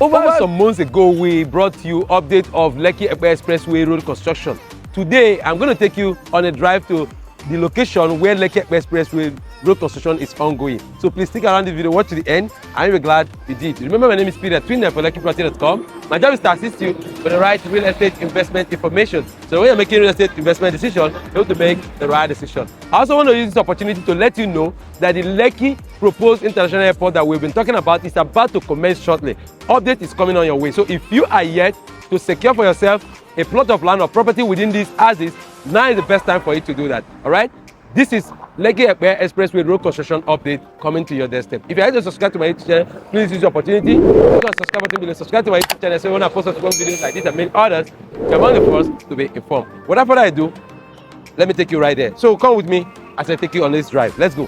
Over some months ago, we brought you update of Lekki Epe Expressway Road construction. Today, I'm going to take you on a drive to the location where Lekki Epe Expressway Road construction is ongoing. So please stick around the video, watch to the end, and you'll be glad you did. Remember, my name is Peter, twin for LekkiProperty.com. My job is to assist you with the right real estate investment information. So when you're making real estate investment decision, you're able to make the right decision. I also want to use this opportunity to let you know that the Lekki proposed international airport that we've been talking about is about to commence shortly. Update is coming on your way. So if you are yet to secure for yourself a plot of land or property within these houses, now is the best time for you to do that. All right? This is Lekki Epe Expressway Road construction update coming to your doorstep. If you're ready to subscribe to my YouTube channel, please use the opportunity. Click on subscribe button below. Subscribe to my YouTube channel so when I post videos like this and many others, you're among the first to be informed. Without further ado, let me take you right there. So come with me as I take you on this drive. Let's go.